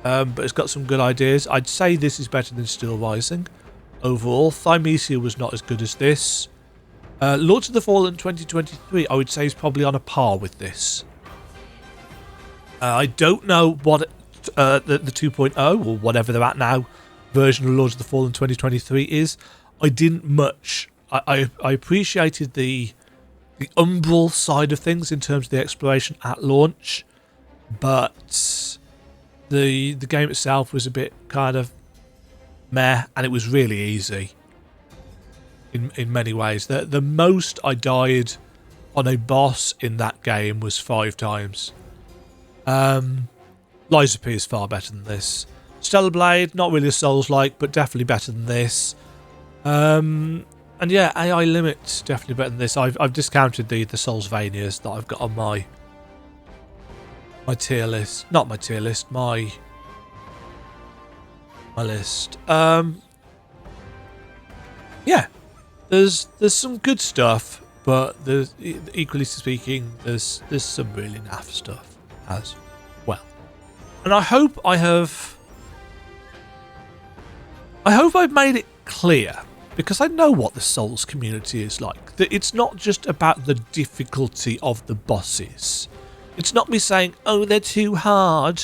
[SPEAKER 1] But it's got some good ideas. I'd say this is better than Steel Rising. Overall, Thymesia was not as good as this. Lords of the Fallen 2023, I would say, is probably on a par with this. I don't know what the 2.0 or whatever they're at now version of Lords of the Fallen 2023 is. I didn't much. I appreciated the Umbral side of things in terms of the exploration at launch, but the game itself was a bit kind of meh, and it was really easy in many ways. The most I died on a boss in that game was 5 times. Liza P is far better than this. Stellar Blade, not really a Souls-like, but definitely better than this. And yeah, AI Limit, definitely better than this. I've discounted the Soulsvanias that I've got on my tier list. Not my tier list, my list. Yeah, there's some good stuff, but there's, equally speaking, there's some really naff stuff as well. And I hope I've made it clear, because I know what the Souls community is like, that it's not just about the difficulty of the bosses. It's not me saying, oh, they're too hard.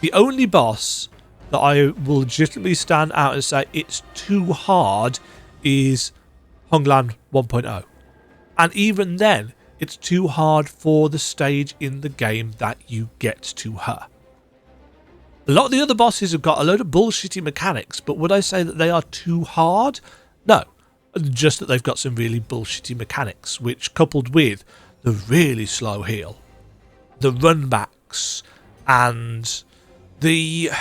[SPEAKER 1] The only boss that I will legitimately stand out and say it's too hard is Honglan 1.0. And even then, it's too hard for the stage in the game that you get to her. A lot of the other bosses have got a load of bullshitty mechanics, but would I say that they are too hard? No. Just that they've got some really bullshitty mechanics, which, coupled with the really slow heal, the runbacks, and the...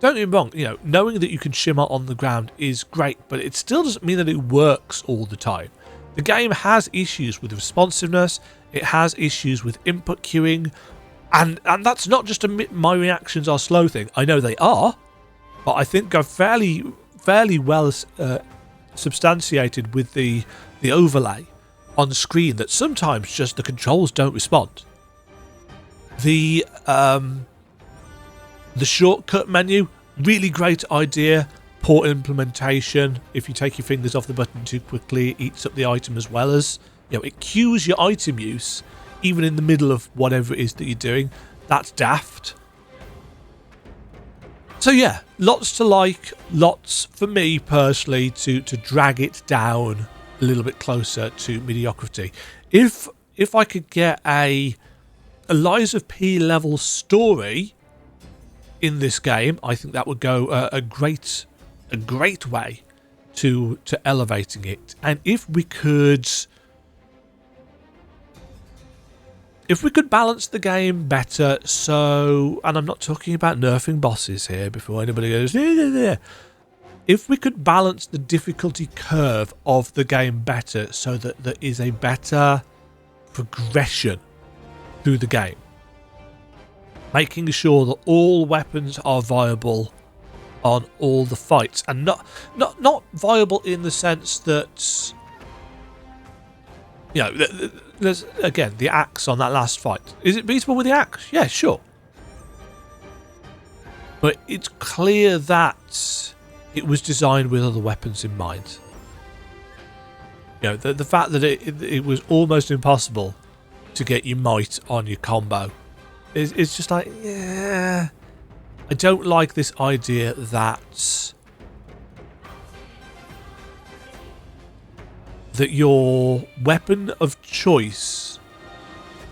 [SPEAKER 1] Don't get me wrong, you know, knowing that you can shimmer on the ground is great, but it still doesn't mean that it works all the time. The game has issues with responsiveness, it has issues with input queuing, and that's not just a my reactions are slow thing. I know they are, but I think are fairly well substantiated with the overlay on the screen that sometimes just the controls don't respond. The shortcut menu, really great idea, poor implementation. If you take your fingers off the button too quickly, it eats up the item as well as, you know, it cues your item use even in the middle of whatever it is that you're doing. That's daft. So yeah, lots to like, lots for me personally to drag it down a little bit closer to mediocrity. If I could get a Lies of P level story in this game, I think that would go a great way to elevating it. And if we could balance the game better, so, and I'm not talking about nerfing bosses here before anybody goes, if we could balance the difficulty curve of the game better so that there is a better progression through the game, making sure that all weapons are viable on all the fights, and not viable in the sense that, you know, there's again the axe on that last fight. Is it beatable with the axe? Yeah, sure. But it's clear that it was designed with other weapons in mind. You know, the fact that it was almost impossible to get your might on your combo. It's just like, yeah, I don't like this idea that your weapon of choice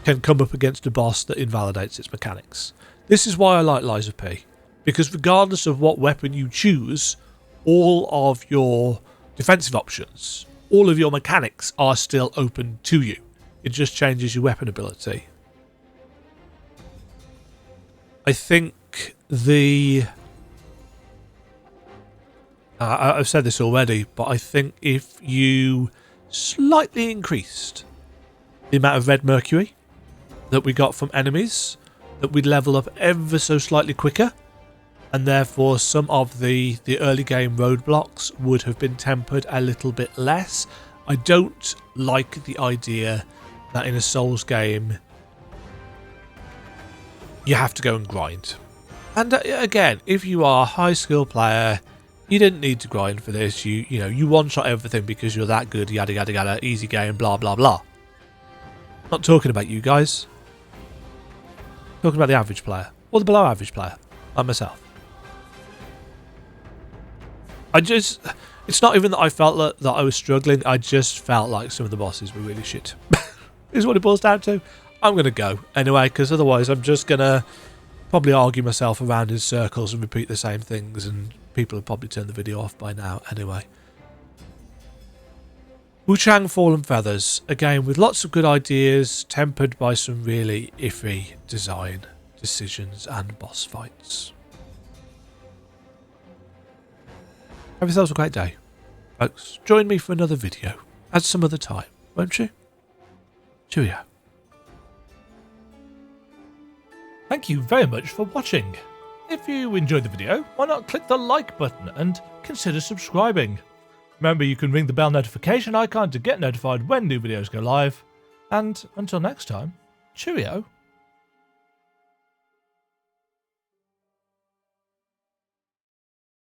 [SPEAKER 1] can come up against a boss that invalidates its mechanics. This is why I like Liza P, because regardless of what weapon you choose, all of your defensive options, all of your mechanics are still open to you. It just changes your weapon ability. I think I've said this already, but I think if you slightly increased the amount of red mercury that we got from enemies, that we'd level up ever so slightly quicker, and therefore some of the early game roadblocks would have been tempered a little bit less. I don't like the idea that in a Souls game you have to go and grind. And again, if you are a high skill player, you didn't need to grind for this. You one shot everything because you're that good, yada yada yada, easy game, blah blah blah. Not talking about you guys. Talking about the average player or the below average player, like myself. It's not even that I felt that I was struggling. I just felt like some of the bosses were really shit. Is what it boils down to. I'm going to go anyway, because otherwise I'm just going to probably argue myself around in circles and repeat the same things, and people have probably turned the video off by now anyway. Wuchang Fallen Feathers, a game with lots of good ideas, tempered by some really iffy design decisions and boss fights. Have yourselves a great day, folks. Join me for another video at some other time, won't you? Cheerio. Thank you very much for watching. If you enjoyed the video, why not click the like button and consider subscribing. Remember, you can ring the bell notification icon to get notified when new videos go live. And until next time, cheerio.